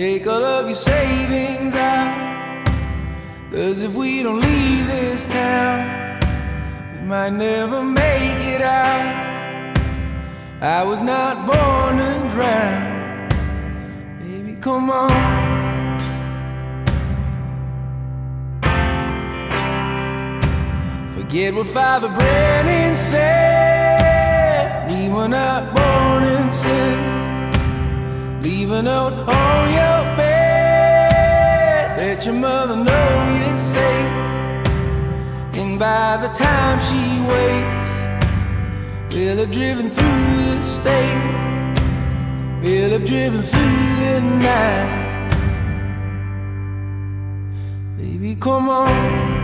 Take all of your savings out, 'cause if we don't leave this town, we might never make it out. I was not born to drown. Baby, come on. Forget what Father Brennan said. We were not born in sin. Leave a note on your bed, let your mother know you're safe. And by the time she wakes, we'll have driven through the state, we'll have driven through the night. Baby, come on.